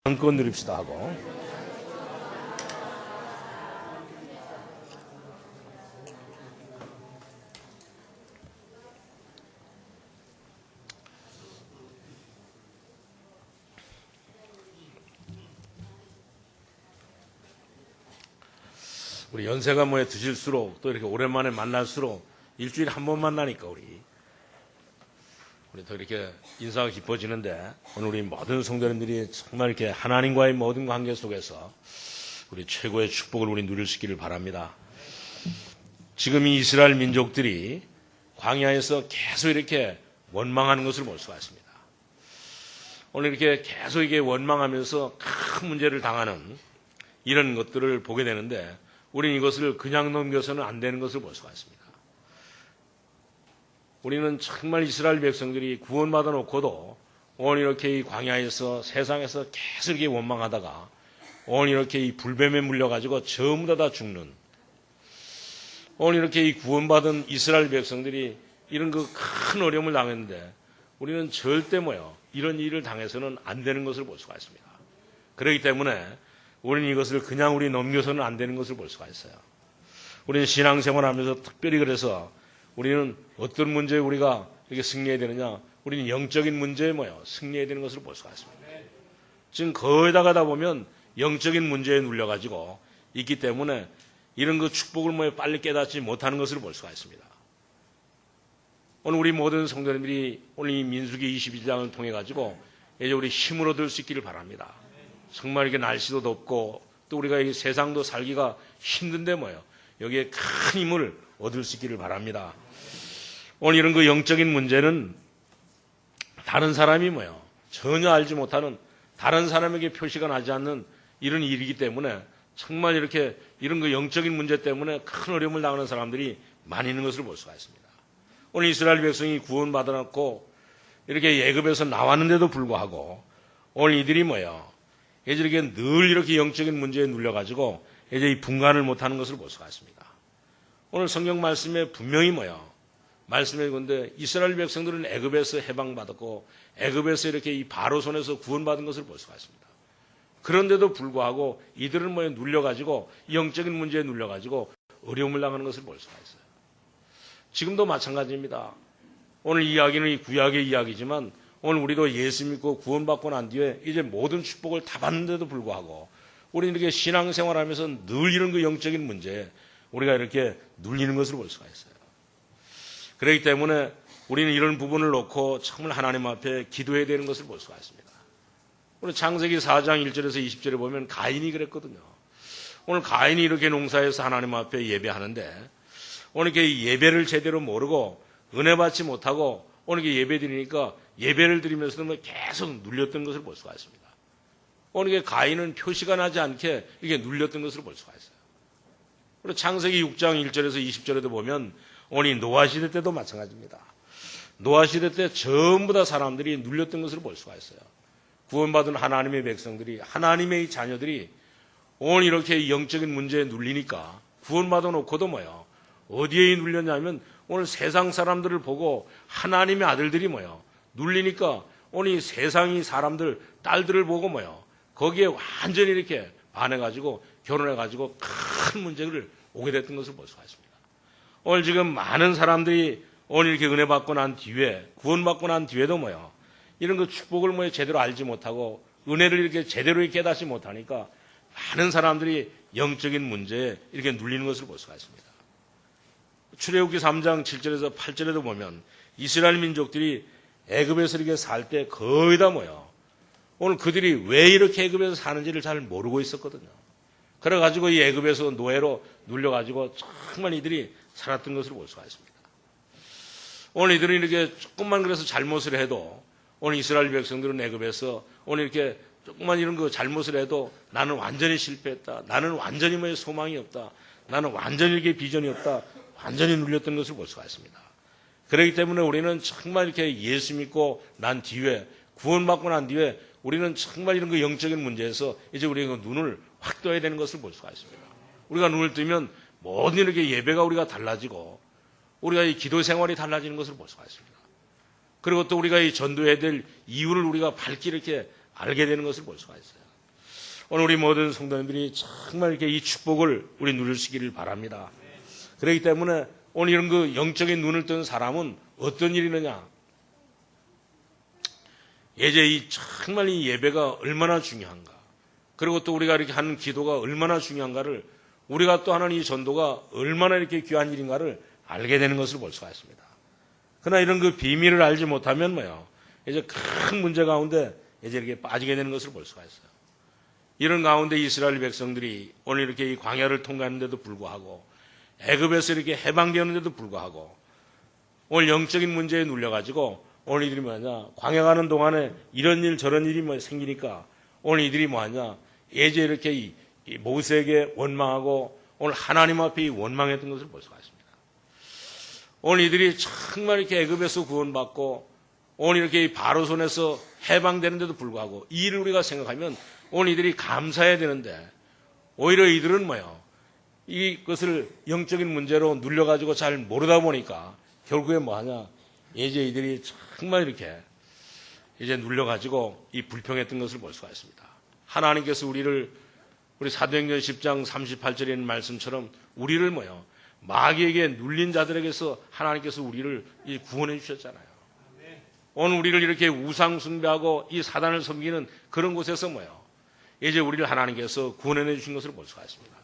마음껏 누립시다 하고. 우리 연세가 뭐에 드실수록 또 이렇게 오랜만에 만날수록 일주일에 한 번 만나니까 우리 더 이렇게 인사가 깊어지는데, 오늘 우리 모든 성도님들이 정말 이렇게 하나님과의 모든 관계 속에서 우리 최고의 축복을 우리 누릴 수 있기를 바랍니다. 지금 이 이스라엘 민족들이 광야에서 계속 이렇게 원망하는 것을 볼 수가 있습니다. 오늘 이렇게 계속 이게 원망하면서 큰 문제를 당하는 이런 것들을 보게 되는데, 우리는 이것을 그냥 넘겨서는 안 되는 것을 볼 수가 있습니다. 우리는 정말 이스라엘 백성들이 구원받아 놓고도 오늘 이렇게 이 광야에서 세상에서 계속 이렇게 원망하다가 오늘 이렇게 이 불뱀에 물려가지고 전부 다 죽는, 오늘 이렇게 이 구원받은 이스라엘 백성들이 이런 그 큰 어려움을 당했는데, 우리는 절대 이런 일을 당해서는 안 되는 것을 볼 수가 있습니다. 그렇기 때문에 우리는 이것을 그냥 우리 넘겨서는 안 되는 것을 볼 수가 있어요. 우리는 신앙생활하면서 특별히 그래서 우리는 어떤 문제에 우리가 이렇게 승리해야 되느냐? 우리는 영적인 문제에 승리해야 되는 것을 볼 수가 있습니다. 지금 거의 다 가다 보면 영적인 문제에 눌려가지고 있기 때문에 이런 그 축복을 빨리 깨닫지 못하는 것을 볼 수가 있습니다. 오늘 우리 모든 성도님들이 오늘 이 민수기 22장을 통해 가지고 이제 우리 힘을 얻을 수 있기를 바랍니다. 정말 이게 날씨도 덥고 또 우리가 이 세상도 살기가 힘든데 여기에 큰 힘을 얻을 수 있기를 바랍니다. 오늘 이런 그 영적인 문제는 다른 사람이 전혀 알지 못하는, 다른 사람에게 표시가 나지 않는 이런 일이기 때문에 정말 이렇게 이런 그 영적인 문제 때문에 큰 어려움을 당하는 사람들이 많이 있는 것을 볼 수가 있습니다. 오늘 이스라엘 백성이 구원받아놓고 이렇게 애굽에서 나왔는데도 불구하고 오늘 이들이 이제 이렇게 늘 이렇게 영적인 문제에 눌려가지고 이제 이 분간을 못하는 것을 볼 수가 있습니다. 오늘 성경 말씀에 분명히 말씀해 건데, 이스라엘 백성들은 애굽에서 해방받았고 애굽에서 이렇게 이 바로 손에서 구원받은 것을 볼 수가 있습니다. 그런데도 불구하고 이들은 눌려가지고 영적인 문제에 눌려가지고 어려움을 당하는 것을 볼 수가 있어요. 지금도 마찬가지입니다. 오늘 이야기는 이 구약의 이야기지만 오늘 우리도 예수 믿고 구원받고 난 뒤에 이제 모든 축복을 다 받는데도 불구하고 우리는 이렇게 신앙생활하면서 늘 이런 그 영적인 문제에 우리가 이렇게 눌리는 것을 볼 수가 있어요. 그렇기 때문에 우리는 이런 부분을 놓고 정말 하나님 앞에 기도해야 되는 것을 볼 수가 있습니다. 오늘 창세기 4장 1절에서 20절에 보면 가인이 그랬거든요. 오늘 가인이 이렇게 농사에서 하나님 앞에 예배하는데, 오늘 이렇게 예배를 제대로 모르고 은혜 받지 못하고 오늘 이렇게 예배 드리니까 예배를 드리면서도 계속 눌렸던 것을 볼 수가 있습니다. 오늘 이게 가인은 표시가 나지 않게 이렇게 눌렸던 것을 볼 수가 있어요. 그리고 창세기 6장 1절에서 20절에도 보면 오늘 노아 시대 때도 마찬가지입니다. 노아 시대 때 전부 다 사람들이 눌렸던 것을 볼 수가 있어요. 구원받은 하나님의 백성들이, 하나님의 자녀들이 오늘 이렇게 영적인 문제에 눌리니까 구원받아 놓고도 어디에 눌렸냐면 오늘 세상 사람들을 보고 하나님의 아들들이 눌리니까 오늘 이 세상이 사람들, 딸들을 보고 거기에 완전히 이렇게 반해가지고 결혼해가지고 큰 문제를 오게 됐던 것을 볼 수가 있습니다. 오늘 지금 많은 사람들이 오늘 이렇게 은혜 받고 난 뒤에, 구원받고 난 뒤에도 이런 그 축복을 제대로 알지 못하고 은혜를 이렇게 제대로 깨닫지 못하니까 많은 사람들이 영적인 문제에 이렇게 눌리는 것을 볼 수가 있습니다. 출애굽기 3장 7절에서 8절에도 보면 이스라엘 민족들이 애굽에서 이렇게 살 때 거의 다 오늘 그들이 왜 이렇게 애굽에서 사는지를 잘 모르고 있었거든요. 그래가지고 이 애굽에서 노예로 눌려가지고 정말 이들이 살았던 것을 볼 수가 있습니다. 오늘 이들은 이렇게 조금만 그래서 잘못을 해도 오늘 이스라엘 백성들은 애굽에서 오늘 이렇게 조금만 이런 거 잘못을 해도 나는 완전히 실패했다. 나는 완전히 소망이 없다. 나는 완전히 이렇게 비전이 없다. 완전히 눌렸던 것을 볼 수가 있습니다. 그렇기 때문에 우리는 정말 이렇게 예수 믿고 난 뒤에, 구원받고 난 뒤에 우리는 정말 이런 그 영적인 문제에서 이제 우리가 눈을 확 떠야 되는 것을 볼 수가 있습니다. 우리가 눈을 뜨면 모든 이렇게 예배가 우리가 달라지고 우리가 이 기도 생활이 달라지는 것을 볼 수가 있습니다. 그리고 또 우리가 이 전도해야 될 이유를 우리가 밝게 이렇게 알게 되는 것을 볼 수가 있어요. 오늘 우리 모든 성도님들이 정말 이렇게 이 축복을 우리 누릴 수 있기를 바랍니다. 그렇기 때문에 오늘 이런 그 영적인 눈을 뜬 사람은 어떤 일이 있느냐? 이제 정말 이 예배가 얼마나 중요한가? 그리고 또 우리가 이렇게 하는 기도가 얼마나 중요한가를, 우리가 또 하는 이 전도가 얼마나 이렇게 귀한 일인가를 알게 되는 것을 볼 수가 있습니다. 그러나 이런 그 비밀을 알지 못하면 이제 큰 문제 가운데 이제 이렇게 빠지게 되는 것을 볼 수가 있어요. 이런 가운데 이스라엘 백성들이 오늘 이렇게 이 광야를 통과하는데도 불구하고, 애굽에서 이렇게 해방되었는데도 불구하고, 오늘 영적인 문제에 눌려가지고 오늘 이들이 광야 가는 동안에 이런 일 저런 일이 생기니까 오늘 이들이 예제 이렇게 이 모세에게 원망하고 오늘 하나님 앞에 원망했던 것을 볼 수가 있습니다. 오늘 이들이 정말 이렇게 애굽에서 구원받고 오늘 이렇게 바로 손에서 해방되는데도 불구하고 이 일을 우리가 생각하면 오늘 이들이 감사해야 되는데, 오히려 이들은 이것을 영적인 문제로 눌려가지고 잘 모르다 보니까 결국에 이제 이들이 정말 이렇게 이제 눌려가지고 이 불평했던 것을 볼 수가 있습니다. 하나님께서 우리 사도행전 10장 38절에 있는 말씀처럼 우리를 마귀에게 눌린 자들에게서 하나님께서 우리를 구원해 주셨잖아요. 오늘 우리를 이렇게 우상 숭배하고 이 사단을 섬기는 그런 곳에서 이제 우리를 하나님께서 구원해 주신 것을 볼 수가 있습니다.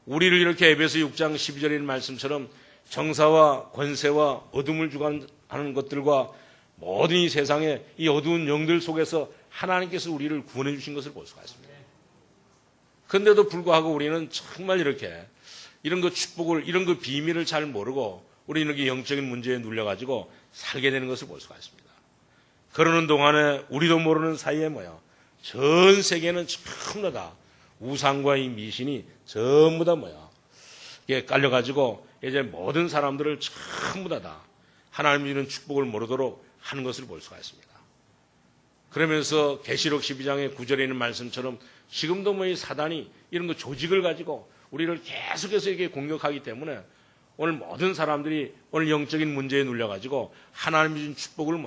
우리를 이렇게 에베소 6장 12절에 있는 말씀처럼 정사와 권세와 어둠을 주관하는 것들과 모든 이 세상의 이 어두운 영들 속에서 하나님께서 우리를 구원해 주신 것을 볼 수가 있습니다. 그런데도 불구하고 우리는 정말 이렇게 이런 그 축복을, 이런 그 비밀을 잘 모르고 우리는 이렇게 영적인 문제에 눌려가지고 살게 되는 것을 볼 수가 있습니다. 그러는 동안에 우리도 모르는 사이에 전 세계는 전부 다 우상과 이 미신이 전부 다 깔려가지고 이제 모든 사람들을 전부 다 하나님이 주는 축복을 모르도록 하는 것을 볼 수가 있습니다. 그러면서 계시록 12장의 9절에 있는 말씀처럼 지금도 이 사단이 이런 그 조직을 가지고 우리를 계속해서 이렇게 공격하기 때문에 오늘 모든 사람들이 오늘 영적인 문제에 눌려가지고 하나님이 준 축복을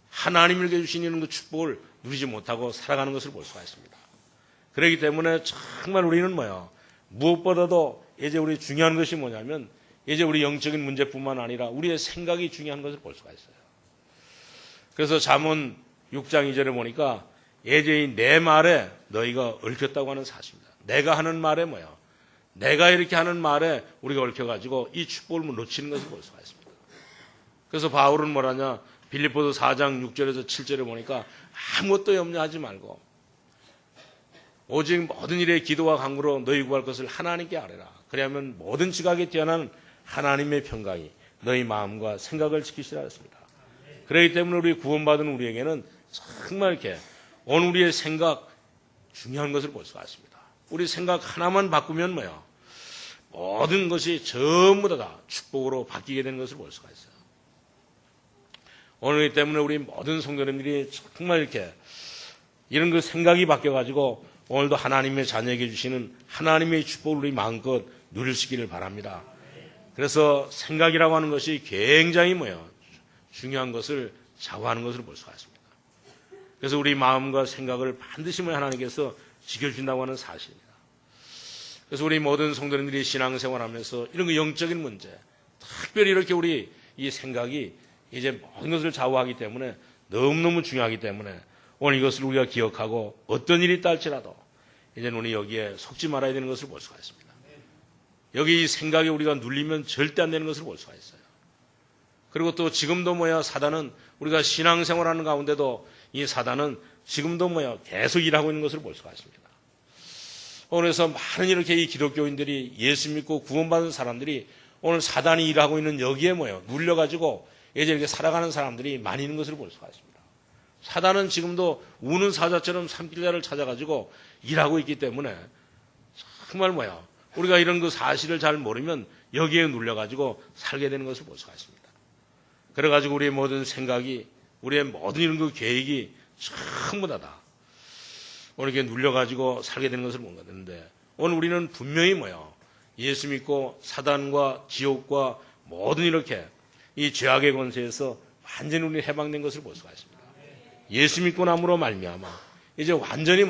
하나님에게 주신 이런 그 축복을 누리지 못하고 살아가는 것을 볼 수가 있습니다. 그렇기 때문에 정말 우리는 무엇보다도 이제 우리 중요한 것이 뭐냐면 이제 우리 영적인 문제뿐만 아니라 우리의 생각이 중요한 것을 볼 수가 있어요. 그래서 잠언 6장 2절에 보니까 예제인 내 말에 너희가 얽혔다고 하는 사실입니다. 내가 하는 말에 내가 이렇게 하는 말에 우리가 얽혀가지고 이 축복을 놓치는 것을 볼 수가 있습니다. 그래서 바울은 뭐라냐, 빌립보서 4장 6절에서 7절에 보니까 아무것도 염려하지 말고 오직 모든 일에 기도와 간구로 너희 구할 것을 하나님께 아뢰라. 그래야면 모든 지각에 뛰어난 하나님의 평강이 너희 마음과 생각을 지키시라 했습니다. 그렇기 때문에 우리 구원받은 우리에게는 정말 이렇게 오늘 우리의 생각 중요한 것을 볼 수가 있습니다. 우리 생각 하나만 바꾸면 모든 것이 전부 다 축복으로 바뀌게 되는 것을 볼 수가 있어요. 오늘 때문에 우리 모든 성도님들이 정말 이렇게 이런 그 생각이 바뀌어가지고 오늘도 하나님의 자녀에게 주시는 하나님의 축복을 우리 마음껏 누릴 수 있기를 바랍니다. 그래서 생각이라고 하는 것이 굉장히 중요한 것을 좌우하는 것을 볼 수가 있습니다. 그래서 우리 마음과 생각을 반드시 하나님께서 지켜준다고 하는 사실입니다. 그래서 우리 모든 성도님들이 신앙생활하면서 이런 그 영적인 문제, 특별히 이렇게 우리 이 생각이 이제 모든 것을 좌우하기 때문에 너무너무 중요하기 때문에 오늘 이것을 우리가 기억하고 어떤 일이 있다 할지라도 이제는 우리 여기에 속지 말아야 되는 것을 볼 수가 있습니다. 여기 이 생각에 우리가 눌리면 절대 안 되는 것을 볼 수가 있어요. 그리고 또 지금도 사단은 우리가 신앙생활하는 가운데도 이 사단은 지금도 계속 일하고 있는 것을 볼 수가 있습니다. 오늘에서 많은 이렇게 이 기독교인들이 예수 믿고 구원받은 사람들이 오늘 사단이 일하고 있는 여기에 눌려가지고 이제 이렇게 살아가는 사람들이 많이 있는 것을 볼 수가 있습니다. 사단은 지금도 우는 사자처럼 산길자를 찾아가지고 일하고 있기 때문에 정말 우리가 이런 그 사실을 잘 모르면 여기에 눌려가지고 살게 되는 것을 볼 수가 있습니다. 그래가지고 우리의 모든 생각이, 우리의 모든 이런 그 계획이 전부 다 오늘 이렇게 눌려가지고 살게 되는 것을 못 되는데 오늘 우리는 분명히 예수 믿고 사단과 지옥과 모든 이렇게 이 죄악의 권세에서 완전히 우리 해방된 것을 볼 수가 있습니다. 예수 믿고 남으로 말미암아 이제 완전히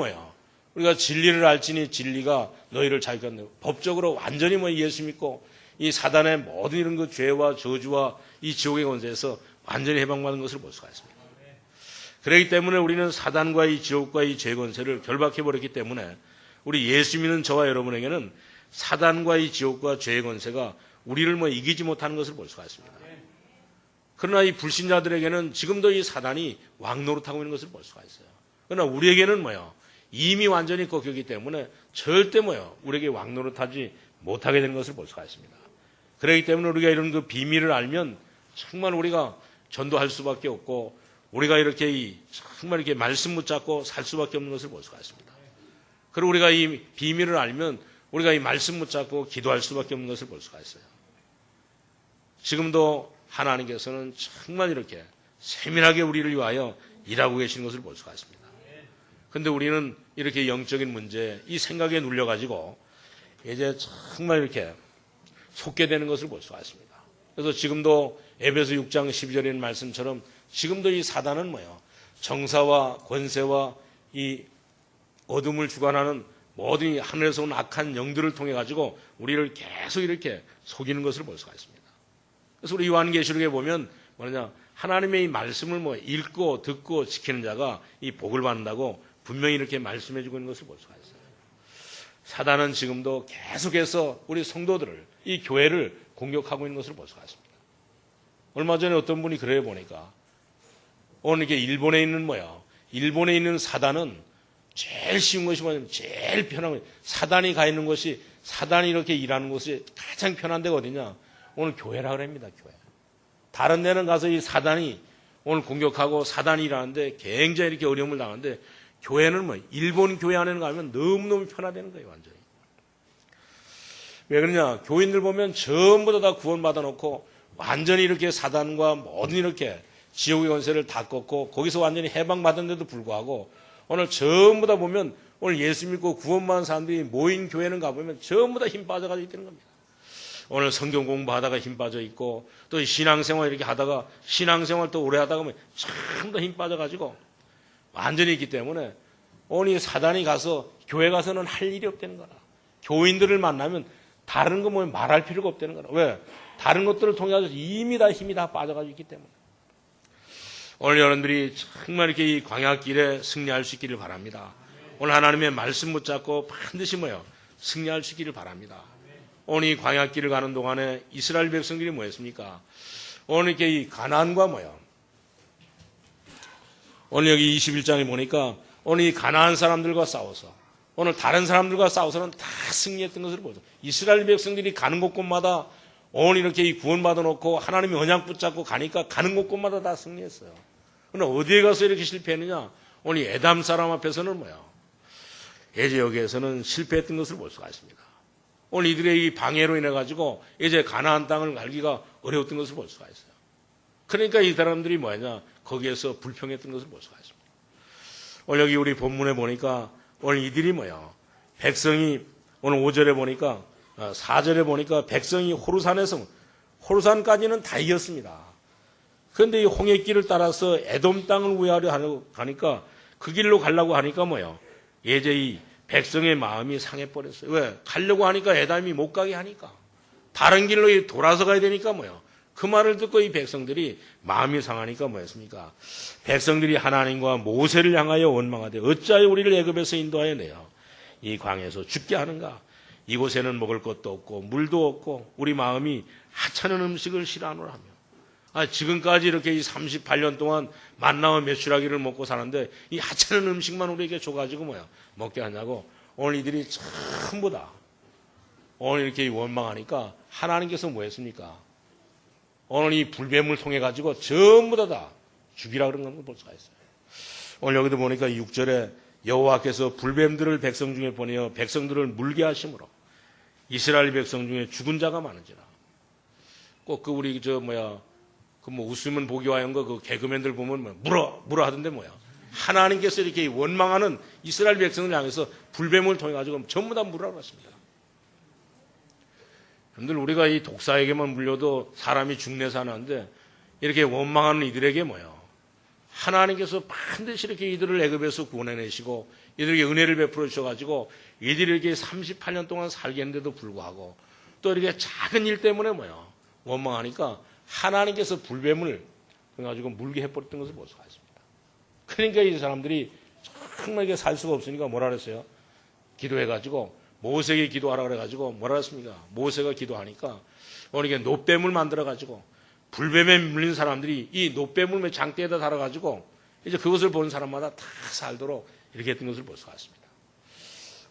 우리가 진리를 알지니 진리가 너희를 자유케 한다. 법적으로 완전히 예수 믿고 이 사단의 모든 이런 그 죄와 저주와 이 지옥의 권세에서 완전히 해방받은 것을 볼 수가 있습니다. 그렇기 때문에 우리는 사단과 이 지옥과 이 죄 권세를 결박해버렸기 때문에 우리 예수 믿는 저와 여러분에게는 사단과 이 지옥과 죄의 권세가 우리를 이기지 못하는 것을 볼 수가 있습니다. 그러나 이 불신자들에게는 지금도 이 사단이 왕노릇하고 있는 것을 볼 수가 있어요. 그러나 우리에게는 이미 완전히 꺾였기 때문에 절대 우리에게 왕노릇하지 못하게 되는 것을 볼 수가 있습니다. 그렇기 때문에 우리가 이런 그 비밀을 알면 정말 우리가 전도할 수밖에 없고 우리가 이렇게 정말 이렇게 말씀 붙잡고 살 수밖에 없는 것을 볼 수가 있습니다. 그리고 우리가 이 비밀을 알면 우리가 이 말씀 붙잡고 기도할 수밖에 없는 것을 볼 수가 있어요. 지금도 하나님께서는 정말 이렇게 세밀하게 우리를 위하여 일하고 계시는 것을 볼 수가 있습니다. 그런데 우리는 이렇게 영적인 문제, 이 생각에 눌려가지고 이제 정말 이렇게 속게 되는 것을 볼 수가 있습니다. 그래서 지금도 에베소 6장 12절에 있는 말씀처럼 지금도 이 사단은 정사와 권세와 이 어둠을 주관하는 모든 하늘에서 온 악한 영들을 통해 가지고 우리를 계속 이렇게 속이는 것을 볼 수가 있습니다. 그래서 우리 요한계시록에 보면 하나님의 이 말씀을 읽고 듣고 지키는 자가 이 복을 받는다고 분명히 이렇게 말씀해 주고 있는 것을 볼 수가 있어요. 사단은 지금도 계속해서 우리 성도들을, 이 교회를 공격하고 있는 것을 볼 수가 있습니다. 얼마 전에 어떤 분이 그래 보니까 오늘 이게 일본에 있는 사단은 제일 쉬운 것이 제일 편한 거예요. 사단이 가 있는 곳이, 사단이 이렇게 일하는 곳이 가장 편한 데가 어디냐? 오늘 교회라 그럽니다, 교회. 다른 데는 가서 이 사단이 오늘 공격하고 사단이 일하는데 굉장히 이렇게 어려움을 당하는데 교회는 일본 교회 안에는 가면 너무너무 편하다는 거예요, 완전히. 왜 그러냐? 교인들 보면 전부 다 구원받아 놓고 완전히 이렇게 사단과 모든 이렇게 지옥의 권세를 다 꺾고 거기서 완전히 해방받은데도 불구하고 오늘 전부 다 보면 오늘 예수 믿고 구원받은 사람들이 모인 교회는 가보면 전부 다 힘 빠져가지고 있다는 겁니다. 오늘 성경 공부하다가 힘 빠져 있고 또 신앙생활 이렇게 하다가 신앙생활 또 오래 하다가 전부 다 힘 빠져가지고 완전히 있기 때문에 오늘 사단이 가서 교회 가서는 할 일이 없다는 거라. 교인들을 만나면 다른 거 말할 필요가 없다는 거라. 왜? 다른 것들을 통해서 이미 다 힘이 다 빠져가지고 있기 때문에. 오늘 여러분들이 정말 이렇게 이 광야길에 승리할 수 있기를 바랍니다. 오늘 하나님의 말씀 붙잡고 반드시 승리할 수 있기를 바랍니다. 오늘 이 광야길을 가는 동안에 이스라엘 백성들이 뭐였습니까? 오늘 이렇게 이 가나안과 오늘 여기 21장에 보니까 오늘 이 가나안 사람들과 싸워서 오늘 다른 사람들과 싸워서는 다 승리했던 것을 보죠. 이스라엘 백성들이 가는 곳곳마다 오늘 이렇게 이 구원받아 놓고 하나님이 언약 붙잡고 가니까 가는 곳곳마다 다 승리했어요. 그러나 어디에 가서 이렇게 실패했느냐? 오늘 에담 사람 앞에서는 이제 여기에서는 실패했던 것을 볼 수가 있습니다. 오늘 이들의 이 방해로 인해 가지고 이제 가나안 땅을 갈기가 어려웠던 것을 볼 수가 있어요. 그러니까 이 사람들이 거기에서 불평했던 것을 볼 수가 있습니다. 오늘 여기 우리 본문에 보니까 오늘 이들이 백성이 오늘 5절에 보니까 4절에 보니까 백성이 호르산까지는 다 이겼습니다. 그런데 이 홍해길을 따라서 에돔 땅을 우회하려 하니까 그 길로 가려고 하니까 이제 이 백성의 마음이 상해버렸어요. 왜? 가려고 하니까 에돔이 못 가게 하니까. 다른 길로 돌아서 가야 되니까 그 말을 듣고 이 백성들이 마음이 상하니까 뭐였습니까? 백성들이 하나님과 모세를 향하여 원망하되 어찌하여 우리를 애굽에서 인도하여 내어 이 광야에서 죽게 하는가? 이곳에는 먹을 것도 없고 물도 없고 우리 마음이 하찮은 음식을 싫어하노라 하며 지금까지 이렇게 이 38년 동안 만나와 메추라기를 먹고 사는데 이 하찮은 음식만 우리에게 줘가지고 먹게 하냐고 오늘 이들이 전부 다 오늘 이렇게 원망하니까 하나님께서 뭐 했습니까? 오늘 이 불뱀을 통해 가지고 전부 다 죽이라 그런 걸 볼 수가 있어요. 오늘 여기도 보니까 6절에 여호와께서 불뱀들을 백성 중에 보내어 백성들을 물게 하심으로 이스라엘 백성 중에 죽은 자가 많은지라. 꼭 우리 웃으면 복이 와요 그 개그맨들 보면 물어 하던데 하나님께서 이렇게 원망하는 이스라엘 백성을 향해서 불뱀을 통해 가지고 전부 다 물으라고 했습니다. 여러분들 우리가 이 독사에게만 물려도 사람이 죽내 사는데 이렇게 원망하는 이들에게 하나님께서 반드시 이렇게 이들을 애굽에서 구원해내시고 이들에게 은혜를 베풀어 주셔가지고 이들이 이렇게 38년 동안 살겠는데도 불구하고 또 이렇게 작은 일 때문에 원망하니까 하나님께서 불뱀을 가지고 물게 해버렸던 것을 볼 수가 있습니다. 그러니까 이 사람들이 정말 이게 살 수가 없으니까 뭐라 그랬어요? 기도해가지고 모세에게 기도하라 그래가지고 뭐라 그랬습니까? 모세가 기도하니까 이게 놋뱀을 만들어가지고 불뱀에 물린 사람들이 이 놋뱀을 장대에다 달아가지고 이제 그것을 보는 사람마다 다 살도록 이렇게 했던 것을 볼 수가 있습니다.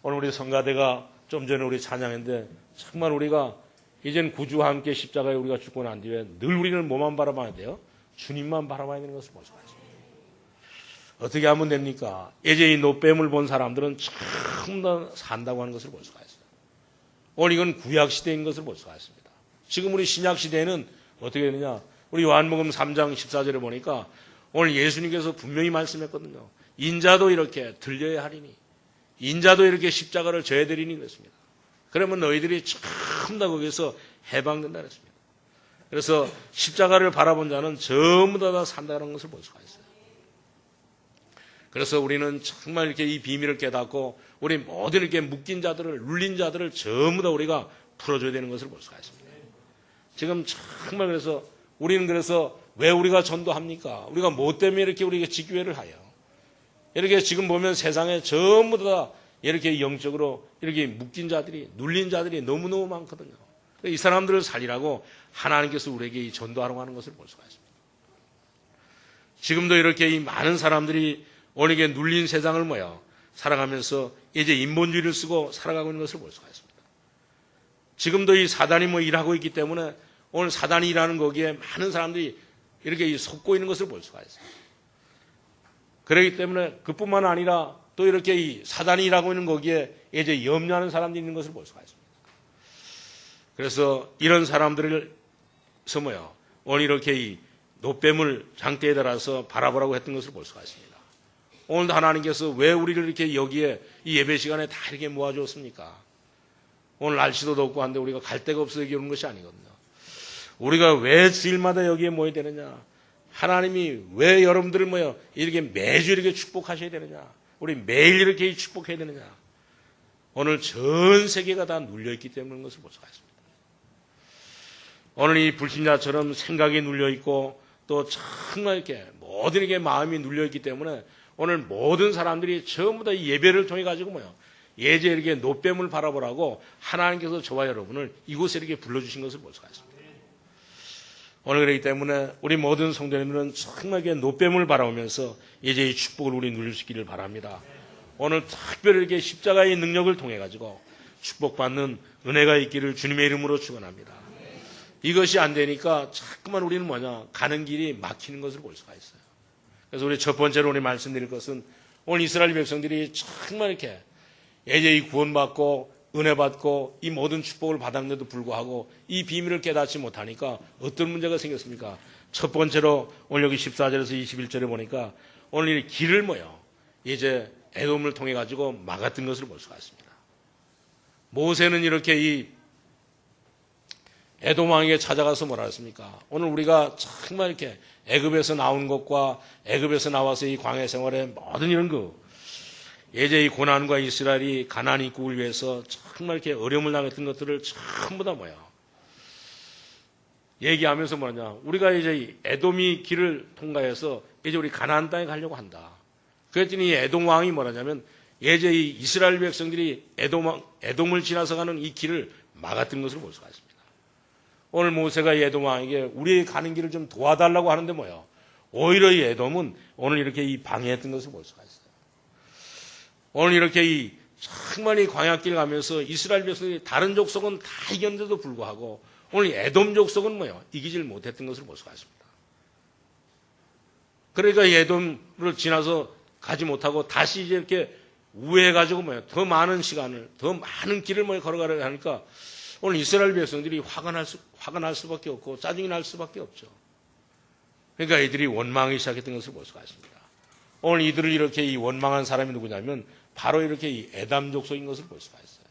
오늘 우리 성가대가 좀 전에 우리 찬양했는데 정말 우리가 이제는 구주와 함께 십자가에 우리가 죽고 난 뒤에 늘 우리는 뭐만 바라봐야 돼요? 주님만 바라봐야 되는 것을 볼 수가 있습니다. 어떻게 하면 됩니까? 이제 이 놋뱀을 본 사람들은 처음 더 산다고 하는 것을 볼 수가 있어요. 오늘 이건 구약 시대인 것을 볼 수가 있습니다. 지금 우리 신약 시대에는 어떻게 되느냐? 우리 요한복음 3장 14절에 보니까 오늘 예수님께서 분명히 말씀했거든요. 인자도 이렇게 들려야 하리니, 인자도 이렇게 십자가를 져야 되리니 그랬습니다. 그러면 너희들이 처음 다 거기서 해방된다 그랬습니다. 그래서 십자가를 바라본 자는 전부 다 산다는 것을 볼 수가 있어요. 그래서 우리는 정말 이렇게 이 비밀을 깨닫고 우리 모든 이렇게 묶인 자들을, 눌린 자들을 전부 다 우리가 풀어줘야 되는 것을 볼 수가 있습니다. 지금 정말 그래서 우리는 그래서 왜 우리가 전도합니까? 우리가 뭐 때문에 이렇게 우리가 직교회를 하여? 이렇게 지금 보면 세상에 전부 다 이렇게 영적으로 이렇게 묶인 자들이, 눌린 자들이 너무너무 많거든요. 이 사람들을 살리라고 하나님께서 우리에게 이 전도하라고 하는 것을 볼 수가 있습니다. 지금도 이렇게 이 많은 사람들이 오늘게 눌린 세상을 살아가면서 이제 인본주의를 쓰고 살아가고 있는 것을 볼 수가 있습니다. 지금도 이 사단이 일하고 있기 때문에 오늘 사단이 일하는 거기에 많은 사람들이 이렇게 속고 있는 것을 볼 수가 있어요. 그렇기 때문에 그뿐만 아니라 또 이렇게 이 사단이 일하고 있는 거기에 이제 염려하는 사람들이 있는 것을 볼 수가 있습니다. 그래서 이런 사람들을 오늘 이렇게 이 놋뱀을 장대에 달아서 바라보라고 했던 것을 볼 수가 있습니다. 오늘도 하나님께서 왜 우리를 이렇게 여기에 이 예배 시간에 다 이렇게 모아주었습니까? 오늘 날씨도 덥고 한데 우리가 갈 데가 없어서 여기 오는 것이 아니거든요. 우리가 왜 주일마다 여기에 모여야 되느냐? 하나님이 왜 여러분들을 이렇게 매주 이렇게 축복하셔야 되느냐? 우리 매일 이렇게 축복해야 되느냐? 오늘 전 세계가 다 눌려있기 때문인 것을 볼 수가 있습니다. 오늘 이 불신자처럼 생각이 눌려있고 또 정말 이렇게 모든 이게 마음이 눌려있기 때문에 오늘 모든 사람들이 전부 다 이 예배를 통해 가지고 예제 이렇게 놋뱀을 바라보라고 하나님께서 저와 여러분을 이곳에 이렇게 불러주신 것을 볼 수가 있습니다. 오늘 그렇기 때문에 우리 모든 성도님들은 정말 놋뱀을 바라보면서 이제 이 축복을 우리 누릴 수 있기를 바랍니다. 오늘 특별히 이렇게 십자가의 능력을 통해 가지고 축복받는 은혜가 있기를 주님의 이름으로 축원합니다. 이것이 안 되니까 자꾸만 우리는 가는 길이 막히는 것을 볼 수가 있어요. 그래서 우리 첫 번째로 우리 말씀드릴 것은 오늘 이스라엘 백성들이 정말 이렇게 이제 이 구원받고 은혜 받고 이 모든 축복을 받았는데도 불구하고 이 비밀을 깨닫지 못하니까 어떤 문제가 생겼습니까? 첫 번째로 오늘 여기 14절에서 21절에 보니까 오늘 이 길을 이제 에돔을 통해 가지고 막았던 것을 볼 수가 있습니다. 모세는 이렇게 이 에돔 왕에게 찾아가서 뭐라 했습니까? 오늘 우리가 정말 이렇게 애굽에서 나온 것과 애굽에서 나와서 이 광야 생활의 모든 이런 예제 이 고난과 이스라엘이 가나안 입국을 위해서 정말 이렇게 어려움을 당했던 것들을 전부 다 얘기하면서 우리가 이제 이 에돔이 길을 통과해서 이제 우리 가나안 땅에 가려고 한다. 그랬더니 이 에돔 왕이 뭐라냐면 예제 이 이스라엘 백성들이 에돔을 지나서 가는 이 길을 막았던 것을 볼 수가 있습니다. 오늘 모세가 이 에돔 왕에게 우리의 가는 길을 좀 도와달라고 하는데 오히려 이 에돔은 오늘 이렇게 이 방해했던 것을 볼 수가 있어요. 오늘 이렇게 정말 이 광야길 가면서 이스라엘 백성들이 다른 족속은 다 이겼는데도 불구하고 오늘 에돔 족속은 이기질 못했던 것을 볼 수가 있습니다. 그러니까 이 에돔을 지나서 가지 못하고 다시 이제 이렇게 우회해가지고 더 많은 시간을, 더 많은 길을 걸어가려 하니까 오늘 이스라엘 백성들이 화가 날 수밖에 없고 짜증이 날 수밖에 없죠. 그러니까 이들이 원망하기 시작했던 것을 볼 수가 있습니다. 오늘 이들을 이렇게 이 원망한 사람이 누구냐면 바로 이렇게 이 에돔 족속인 것을 볼 수가 있어요.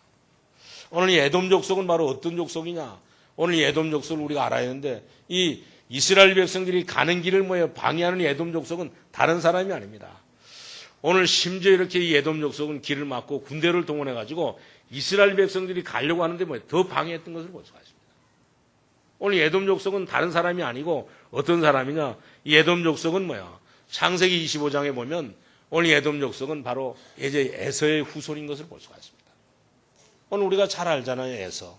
오늘 이 에돔 족속은 바로 어떤 족속이냐? 오늘 이 에돔 족속을 우리가 알아야 하는데 이 이스라엘 백성들이 가는 길을 방해하는 이 에돔 족속은 다른 사람이 아닙니다. 오늘 심지어 이렇게 이 에돔 족속은 길을 막고 군대를 동원해가지고 이스라엘 백성들이 가려고 하는데 더 방해했던 것을 볼 수가 있습니다. 오늘 에돔 족속은 다른 사람이 아니고 어떤 사람이냐? 이 에돔 족속은 창세기 25장에 보면 오늘 에돔 족속은 바로 예제 에서의 후손인 것을 볼 수가 있습니다. 오늘 우리가 잘 알잖아요. 에서.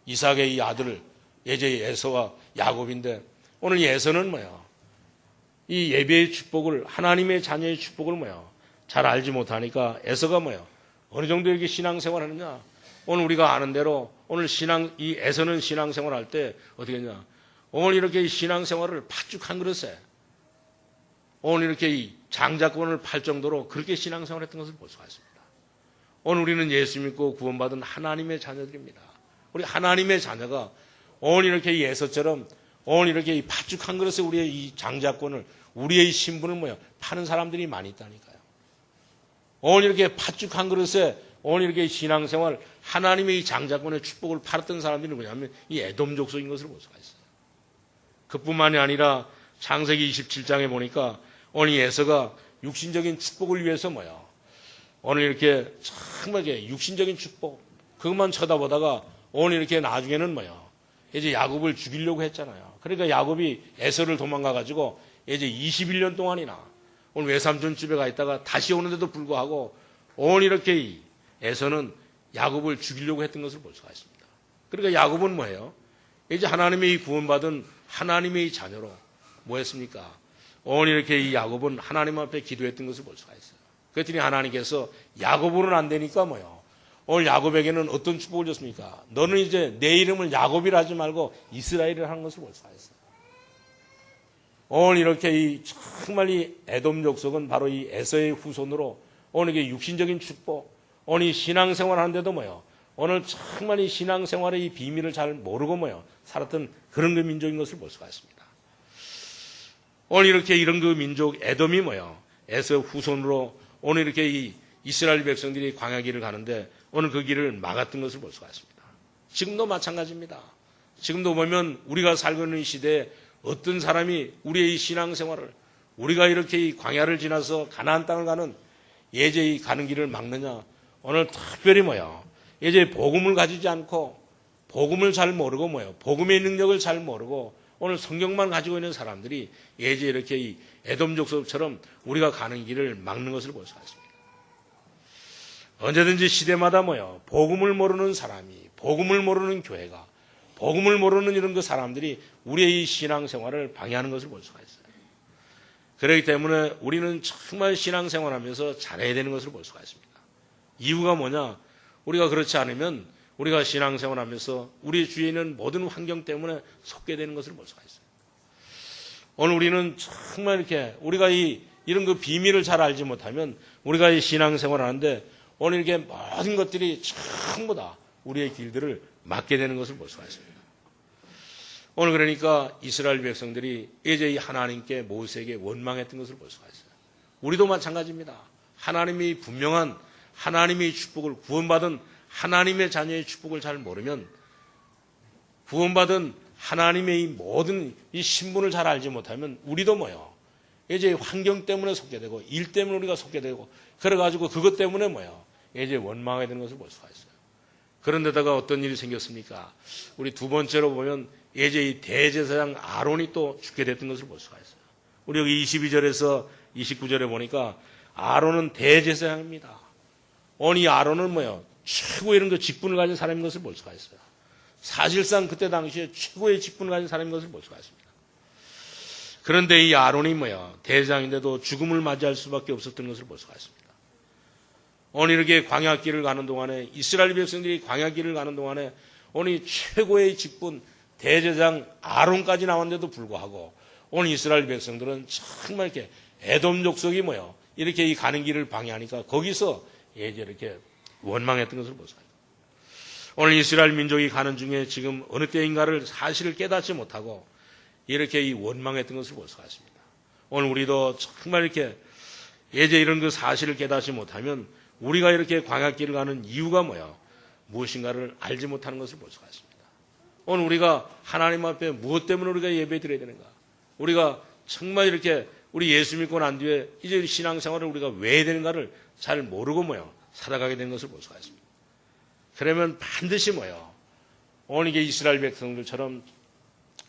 이삭의 이 아들 예제 에서와 야곱인데 오늘 이 에서는 이 예배의 축복을 하나님의 자녀의 축복을 잘 알지 못하니까 에서가 어느 정도 이렇게 신앙생활 하느냐? 오늘 우리가 아는 대로 오늘 이 에서는 신앙생활 할 때 어떻게 했냐? 오늘 이렇게 이 신앙생활을 팥죽 한 그릇에 오늘 이렇게 이 장자권을 팔 정도로 그렇게 신앙생활 했던 것을 볼 수가 있습니다. 오늘 우리는 예수 믿고 구원받은 하나님의 자녀들입니다. 우리 하나님의 자녀가 오늘 이렇게 이 에서처럼 오늘 이렇게 이 팥죽 한 그릇에 우리의 이 장자권을 우리의 신분을 파는 사람들이 많이 있다니까요. 오늘 이렇게 팥죽 한 그릇에 오늘 이렇게 신앙생활 하나님의 이 장자권의 축복을 팔았던 사람들이 뭐냐면 이 에돔 족속인 것을 볼 수가 있어요. 그뿐만이 아니라 창세기 27장에 보니까 오늘 이 에서가 육신적인 축복을 위해서 오늘 이렇게 정말 육신적인 축복 그것만 쳐다보다가 오늘 이렇게 나중에는 이제 야곱을 죽이려고 했잖아요. 그러니까 야곱이 에서를 도망가가지고 이제 21년 동안이나 오늘 외삼촌 집에 가 있다가 다시 오는데도 불구하고 오늘 이렇게 에서는 야곱을 죽이려고 했던 것을 볼 수가 있습니다. 그러니까 야곱은 이제 하나님의 구원받은 하나님의 자녀로 했습니까? 오늘 이렇게 이 야곱은 하나님 앞에 기도했던 것을 볼 수가 있어요. 그랬더니 하나님께서 야곱으로는 안 되니까 오늘 야곱에게는 어떤 축복을 줬습니까? 너는 이제 내 이름을 야곱이라 하지 말고 이스라엘이라 하는 것을 볼 수가 있어요. 오늘 이렇게 정말 이 에돔 족속은 바로 이 에서의 후손으로 오늘 이게 육신적인 축복, 오늘 이 신앙생활 하는데도 오늘 정말 이 신앙생활의 이 비밀을 잘 모르고 살았던 그런 그 민족인 것을 볼 수가 있습니다. 오늘 이렇게 이런 그 민족 에돔이 에서 후손으로 오늘 이렇게 이 이스라엘 백성들이 광야길을 가는데 오늘 그 길을 막았던 것을 볼 수가 있습니다. 지금도 마찬가지입니다. 지금도 보면 우리가 살고 있는 시대에 어떤 사람이 우리의 이 신앙생활을 우리가 이렇게 이 광야를 지나서 가나안 땅을 가는 예제 가는 길을 막느냐? 오늘 특별히 예제 복음을 가지지 않고 복음을 잘 모르고 복음의 능력을 잘 모르고 오늘 성경만 가지고 있는 사람들이 예제 이렇게 이 에돔 족속처럼 우리가 가는 길을 막는 것을 볼 수가 있습니다. 언제든지 시대마다 복음을 모르는 사람이, 복음을 모르는 교회가, 복음을 모르는 이런 그 사람들이 우리의 이 신앙생활을 방해하는 것을 볼 수가 있어요. 그렇기 때문에 우리는 정말 신앙생활하면서 잘해야 되는 것을 볼 수가 있습니다. 이유가 뭐냐? 우리가 그렇지 않으면 우리가 신앙생활하면서 우리 주위에 있는 모든 환경 때문에 속게 되는 것을 볼 수가 있어요. 오늘 우리는 정말 이렇게 우리가 이런 그 비밀을 잘 알지 못하면 우리가 이 신앙생활을 하는데 오늘 이렇게 모든 것들이 전부 다 우리의 길들을 막게 되는 것을 볼 수가 있습니다. 오늘 그러니까 이스라엘 백성들이 이제 이 하나님께 모세에게 원망했던 것을 볼 수가 있어요. 우리도 마찬가지입니다. 하나님이 분명한 하나님의 축복을 구원받은 하나님의 자녀의 축복을 잘 모르면 구원받은 하나님의 이 모든 이 신분을 잘 알지 못하면 우리도 이제 환경 때문에 속게 되고 일 때문에 우리가 속게 되고 그래가지고 그것 때문에 이제 원망하게 되는 것을 볼 수가 있어요. 그런데다가 어떤 일이 생겼습니까? 우리 두 번째로 보면 이제 이 대제사장 아론이 또 죽게 됐던 것을 볼 수가 있어요. 우리 여기 22절에서 29절에 보니까 아론은 대제사장입니다. 오늘 이 아론은 최고의 이런 그 직분을 가진 사람인 것을 볼 수가 있어요. 사실상 그때 당시에 최고의 직분을 가진 사람인 것을 볼 수가 있습니다. 그런데 이 아론이 대제사장인데도 죽음을 맞이할 수밖에 없었던 것을 볼 수가 있습니다. 오늘 이렇게 광야길을 가는 동안에 이스라엘 백성들이 광야길을 가는 동안에 오늘 최고의 직분 대제사장 아론까지 나왔는데도 불구하고 오늘 이스라엘 백성들은 정말 이렇게 에돔 족속이 이렇게 이 가는 길을 방해하니까 거기서 예제 이렇게 원망했던 것을 볼 수가 있습니다. 오늘 이스라엘 민족이 가는 중에 지금 어느 때인가를 사실을 깨닫지 못하고 이렇게 이 원망했던 것을 볼 수가 있습니다. 오늘 우리도 정말 이렇게 예제 이런 그 사실을 깨닫지 못하면 우리가 이렇게 광야길을 가는 이유가 무엇인가를 알지 못하는 것을 볼 수가 있습니다. 오늘 우리가 하나님 앞에 무엇 때문에 우리가 예배 드려야 되는가? 우리가 정말 이렇게 우리 예수 믿고 난 뒤에 이제 신앙생활을 우리가 왜 해야 되는가를 잘 모르고 살아가게 되는 것을 볼 수가 있습니다. 그러면 반드시 오늘 이게 이스라엘 백성들처럼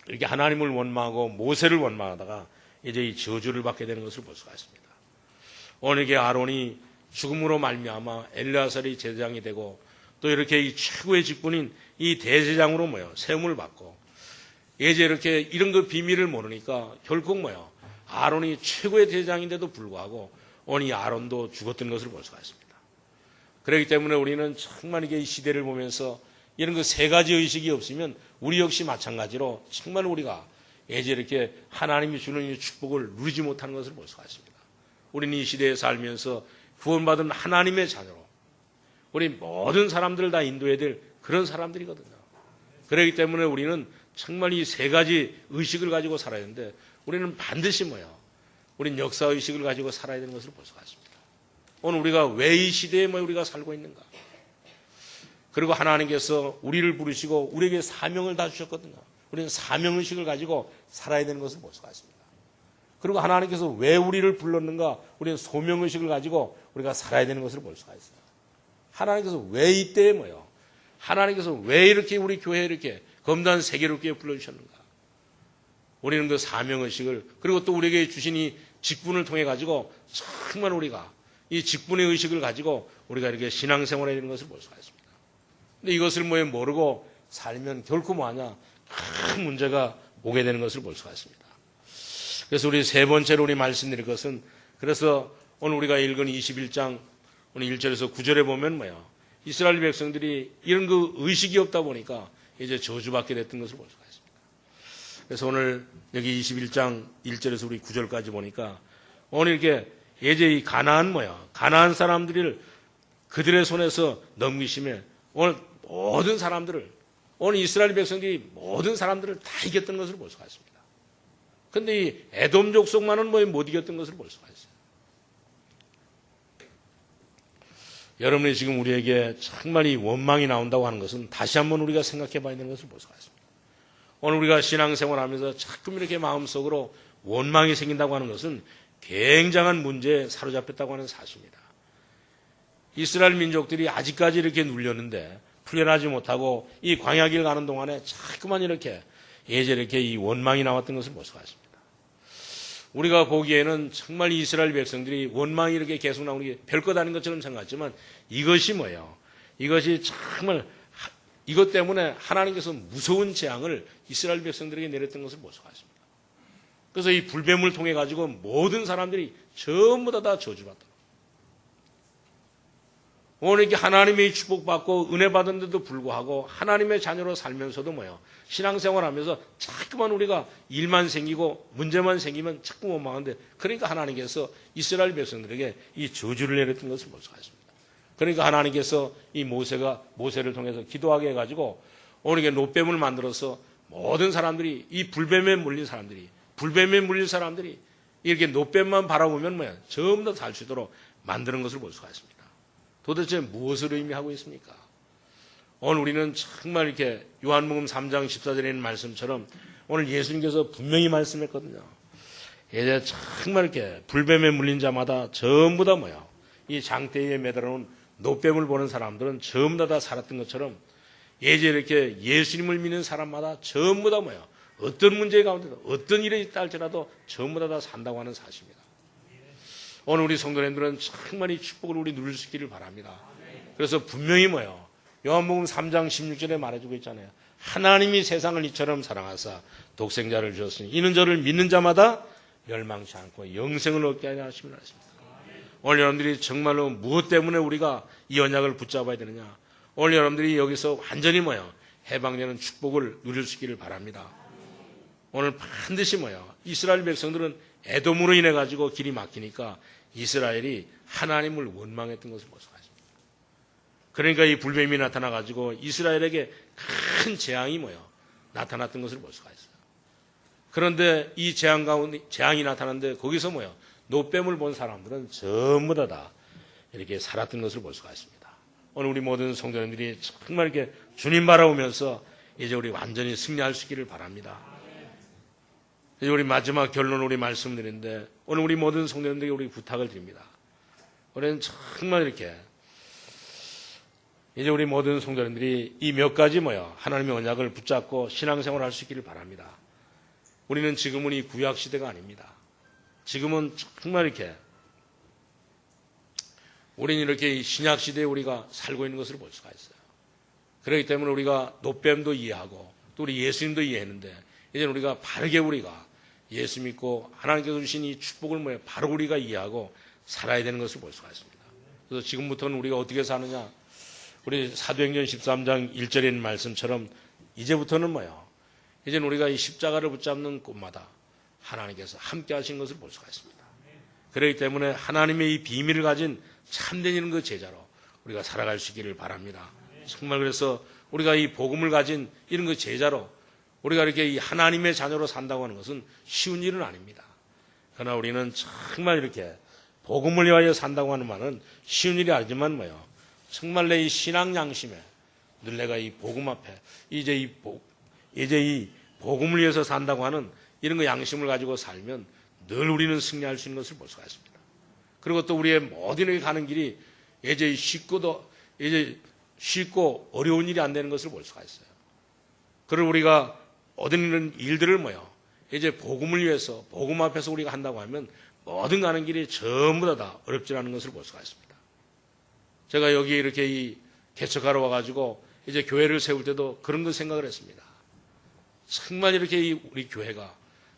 이렇게 하나님을 원망하고 모세를 원망하다가 이제 이 저주를 받게 되는 것을 볼 수가 있습니다. 오늘 이게 아론이 죽음으로 말미암아 엘르아살이 제사장이 되고 또 이렇게 이 최고의 직분인 이 대제사장으로 세움을 받고 이제 이렇게 이런 그 비밀을 모르니까 결국 아론이 최고의 대제사장인데도 불구하고 오늘 이 아론도 죽었던 것을 볼 수가 있습니다. 그렇기 때문에 우리는 정말 이게 이 시대를 보면서 이런 그 세 가지 의식이 없으면 우리 역시 마찬가지로 정말 우리가 이제 이렇게 하나님이 주는 이 축복을 누리지 못하는 것을 볼 수가 있습니다. 우리는 이 시대에 살면서 구원받은 하나님의 자녀로 우리 모든 사람들을 다 인도해야 될 그런 사람들이거든요. 그렇기 때문에 우리는 정말 이 세 가지 의식을 가지고 살아야 되는데 우리는 반드시 우리는 역사의식을 가지고 살아야 되는 것을 볼 수가 있습니다. 오늘 우리가 왜 이 시대에 우리가 살고 있는가? 그리고 하나님께서 우리를 부르시고 우리에게 사명을 다 주셨거든요. 우리는 사명의식을 가지고 살아야 되는 것을 볼 수가 있습니다. 그리고 하나님께서 왜 우리를 불렀는가? 우리는 소명의식을 가지고 우리가 살아야 되는 것을 볼 수가 있어요. 하나님께서 왜 이때에 하나님께서 왜 이렇게 우리 교회에 이렇게 검단 세계롭게 불러주셨는가? 우리는 그 사명의식을 그리고 또 우리에게 주신 이 직분을 통해 가지고 정말 우리가 이 직분의 의식을 가지고 우리가 이렇게 신앙생활을 해야 되는 것을 볼 수가 있습니다. 근데 이것을 모르고 살면 결코 큰 문제가 오게 되는 것을 볼 수가 있습니다. 그래서 우리 세 번째로 우리 말씀드릴 것은 그래서 오늘 우리가 읽은 21장 오늘 1절에서 9절에 보면 이스라엘 백성들이 이런 그 의식이 없다 보니까 이제 저주받게 됐던 것을 볼 수가 있습니다. 그래서 오늘 여기 21장 1절에서 우리 9절까지 보니까 오늘 이렇게 이제 이 가나안 사람들을 그들의 손에서 넘기심에 오늘 모든 사람들을 오늘 이스라엘 백성들이 모든 사람들을 다 이겼던 것을 볼 수가 있습니다. 그런데 이 에돔 족속만은 못 이겼던 것을 볼 수가 있어요. 여러분이 지금 우리에게 정말 이 원망이 나온다고 하는 것은 다시 한번 우리가 생각해 봐야 되는 것을 볼 수가 있습니다. 오늘 우리가 신앙생활 하면서 자꾸 이렇게 마음속으로 원망이 생긴다고 하는 것은 굉장한 문제에 사로잡혔다고 하는 사실입니다. 이스라엘 민족들이 아직까지 이렇게 눌렸는데 풀려나지 못하고 이 광야길 가는 동안에 자꾸만 이렇게 이렇게 이 원망이 나왔던 것을 볼 수가 있습니다. 우리가 보기에는 정말 이스라엘 백성들이 원망이 이렇게 계속 나오는 게 별것 아닌 것처럼 생각하지만 이것이 이것이 정말 이것 때문에 하나님께서 무서운 재앙을 이스라엘 백성들에게 내렸던 것을 볼 수가 있습니다. 그래서 이 불뱀을 통해 가지고 모든 사람들이 전부 다 저주받다. 오늘 이렇게 하나님의 축복받고 은혜 받은데도 불구하고 하나님의 자녀로 살면서도 신앙생활 하면서 자꾸만 우리가 일만 생기고 문제만 생기면 자꾸 원망하는데 그러니까 하나님께서 이스라엘 백성들에게 이 저주를 내렸던 것을 볼 수가 있습니다. 그러니까 하나님께서 이 모세를 통해서 기도하게 해가지고 오늘 이게 놋뱀을 만들어서 모든 사람들이 이 불뱀에 물린 사람들이 이렇게 놋뱀만 바라보면 전부 다 살 수 있도록 만드는 것을 볼 수가 있습니다. 도대체 무엇을 의미하고 있습니까? 오늘 우리는 정말 이렇게 요한복음 3장 14절에 있는 말씀처럼 오늘 예수님께서 분명히 말씀했거든요. 이제 정말 이렇게 불뱀에 물린 자마다 전부 다 이 장대에 매달아놓은 놋뱀을 보는 사람들은 전부 다 살았던 것처럼 이제 이렇게 예수님을 믿는 사람마다 전부 다 어떤 문제 가운데도 어떤 일이 있다 할지라도 전부 다 산다고 하는 사실입니다. 오늘 우리 성도님들은 정말 이 축복을 우리 누릴 수 있기를 바랍니다. 그래서 분명히 요한복음 3장 16절에 말해주고 있잖아요. 하나님이 세상을 이처럼 사랑하사 독생자를 주셨으니 이는 저를 믿는 자마다 멸망치 않고 영생을 얻게 하려 하심이라 하십니다. 오늘 여러분들이 정말로 무엇 때문에 우리가 이 언약을 붙잡아야 되느냐. 오늘 여러분들이 여기서 완전히 해방되는 축복을 누릴 수 있기를 바랍니다. 오늘 반드시 이스라엘 백성들은 에돔으로 인해 가지고 길이 막히니까 이스라엘이 하나님을 원망했던 것을 볼 수가 있습니다. 그러니까 이 불뱀이 나타나 가지고 이스라엘에게 큰 재앙이 나타났던 것을 볼 수가 있어요. 그런데 이 재앙 가운데 재앙이 나타났는데 거기서 놋뱀을 본 사람들은 전부 다 이렇게 살았던 것을 볼 수가 있습니다. 오늘 우리 모든 성도님들이 정말 이렇게 주님 바라보면서 이제 우리 완전히 승리할 수 있기를 바랍니다. 이제 우리 마지막 결론 우리 말씀드리는데 오늘 우리 모든 성도님들에게 우리 부탁을 드립니다. 우리는 정말 이렇게 이제 우리 모든 성도님들이 이 몇 가지 하나님의 언약을 붙잡고 신앙생활을 할 수 있기를 바랍니다. 우리는 지금은 이 구약 시대가 아닙니다. 지금은 정말 이렇게 우리는 이렇게 이 신약 시대에 우리가 살고 있는 것을 볼 수가 있어요. 그렇기 때문에 우리가 노뱀도 이해하고 또 우리 예수님도 이해했는데 이제 우리가 바르게 우리가 예수 믿고 하나님께서 주신 이 축복을 바로 우리가 이해하고 살아야 되는 것을 볼 수가 있습니다. 그래서 지금부터는 우리가 어떻게 사느냐? 우리 사도행전 13장 1절에 있는 말씀처럼 이제부터는 이제는 우리가 이 십자가를 붙잡는 곳마다 하나님께서 함께 하신 것을 볼 수가 있습니다. 그렇기 때문에 하나님의 이 비밀을 가진 참된 이런 그 제자로 우리가 살아갈 수 있기를 바랍니다. 정말 그래서 우리가 이 복음을 가진 이런 그 제자로 우리가 이렇게 이 하나님의 자녀로 산다고 하는 것은 쉬운 일은 아닙니다. 그러나 우리는 정말 이렇게 복음을 위하여 산다고 하는 말은 쉬운 일이 아니지만 정말 내 이 신앙 양심에 늘 내가 이 복음 앞에 이제 이 복음을 위해서 산다고 하는 이런 그 양심을 가지고 살면 늘 우리는 승리할 수 있는 것을 볼 수가 있습니다. 그리고 또 우리의 모든 게 가는 길이 이제 쉽고 어려운 일이 안 되는 것을 볼 수가 있어요. 그리고 우리가 모든 이런 일들을 이제 복음을 위해서 복음 앞에서 우리가 한다고 하면 모든 가는 길이 전부 다 어렵지 않은 것을 볼 수가 있습니다. 제가 여기 이렇게 이 개척하러 와가지고 이제 교회를 세울 때도 그런 거 생각을 했습니다. 정말 이렇게 우리 교회가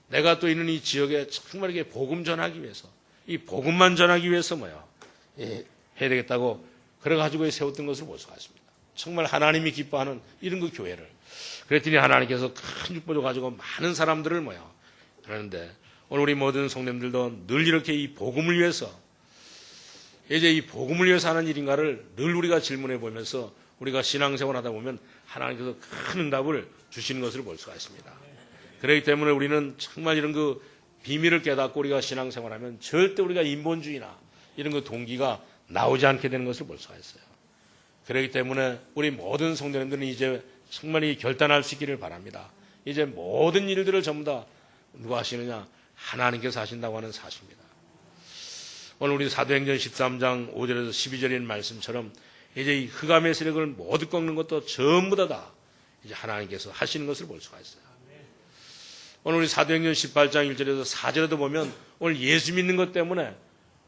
내가 또 있는 이 지역에 정말 이렇게 복음 전하기 위해서 이 복음만 전하기 위해서 해야 되겠다고 그래가지고 세웠던 것을 볼 수가 있습니다. 정말 하나님이 기뻐하는 이런 그 교회를 그랬더니 하나님께서 큰 축복을 가지고 많은 사람들을 그러는데 오늘 우리 모든 성도님들도 늘 이렇게 이 복음을 위해서 이제 이 복음을 위해서 하는 일인가를 늘 우리가 질문해 보면서 우리가 신앙생활 하다 보면 하나님께서 큰 응답을 주시는 것을 볼 수가 있습니다. 그렇기 때문에 우리는 정말 이런 그 비밀을 깨닫고 우리가 신앙생활하면 절대 우리가 인본주의나 이런 그 동기가 나오지 않게 되는 것을 볼 수가 있어요. 그렇기 때문에 우리 모든 성도님들은 이제 정말 이 결단할 수 있기를 바랍니다. 이제 모든 일들을 전부 다 누가 하시느냐? 하나님께서 하신다고 하는 사실입니다. 오늘 우리 사도행전 13장 5절에서 12절에 있는 말씀처럼 이제 이 흑암의 세력을 모두 꺾는 것도 전부 다 이제 하나님께서 하시는 것을 볼 수가 있어요. 오늘 우리 사도행전 18장 1절에서 4절에도 보면 오늘 예수 믿는 것 때문에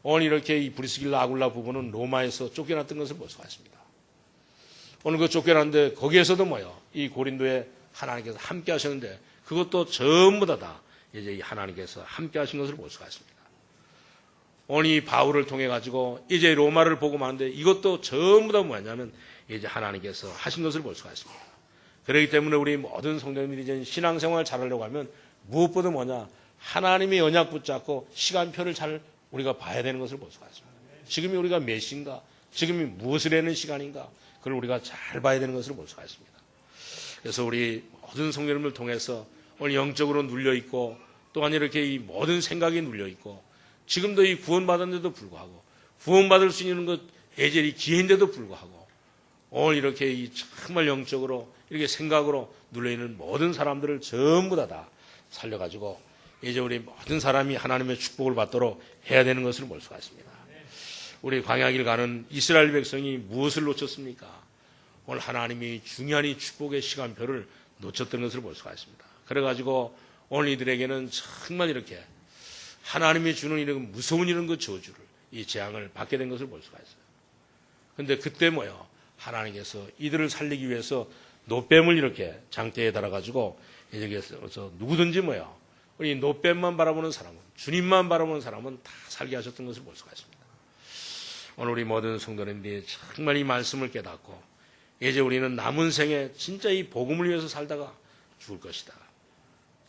오늘 이렇게 이 브리스길라 아굴라 부부는 로마에서 쫓겨났던 것을 볼 수가 있습니다. 오늘 그 쫓겨났는데 거기에서도 이 고린도에 하나님께서 함께 하셨는데 그것도 전부 다 이제 하나님께서 함께 하신 것을 볼 수가 있습니다. 오늘 이 바울을 통해 가지고 이제 로마를 보고 마는데 이것도 전부 다 뭐냐면 이제 하나님께서 하신 것을 볼 수가 있습니다. 그렇기 때문에 우리 모든 성도님들이 이제 신앙생활을 잘하려고 하면 무엇보다 하나님의 언약 붙잡고 시간표를 잘 우리가 봐야 되는 것을 볼 수가 있습니다. 지금이 우리가 몇 시인가? 지금이 무엇을 하는 시간인가? 그걸 우리가 잘 봐야 되는 것을 볼 수가 있습니다. 그래서 우리 모든 성도님을 통해서 오늘 영적으로 눌려있고 또한 이렇게 이 모든 생각이 눌려있고 지금도 이 구원받았는데도 불구하고 구원받을 수 있는 것 예절이 기회인데도 불구하고 오늘 이렇게 이 정말 영적으로 이렇게 생각으로 눌려있는 모든 사람들을 전부 다 살려가지고 이제 우리 모든 사람이 하나님의 축복을 받도록 해야 되는 것을 볼 수가 있습니다. 우리 광야길 가는 이스라엘 백성이 무엇을 놓쳤습니까? 오늘 하나님이 중요한 이 축복의 시간표를 놓쳤던 것을 볼 수가 있습니다. 그래가지고 오늘 이들에게는 정말 이렇게 하나님이 주는 이런 무서운 이런 그 저주를 이 재앙을 받게 된 것을 볼 수가 있어요. 그런데 그때 하나님께서 이들을 살리기 위해서 노뱀을 이렇게 장대에 달아가지고 여기서 누구든지 우리 노뱀만 바라보는 사람은 주님만 바라보는 사람은 다 살게 하셨던 것을 볼 수가 있습니다. 오늘 우리 모든 성도님들이 정말 이 말씀을 깨닫고 이제 우리는 남은 생에 진짜 이 복음을 위해서 살다가 죽을 것이다.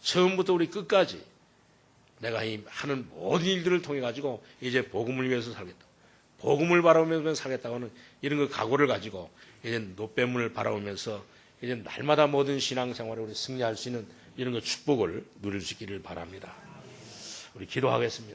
처음부터 우리 끝까지 내가 이 하는 모든 일들을 통해 가지고 이제 복음을 위해서 살겠다. 복음을 바라보면서 살겠다고 하는 이런 그 각오를 가지고 이제 노뱀을 바라보면서 이제 날마다 모든 신앙생활을 우리 승리할 수 있는 이런 그 축복을 누릴 수 있기를 바랍니다. 우리 기도하겠습니다.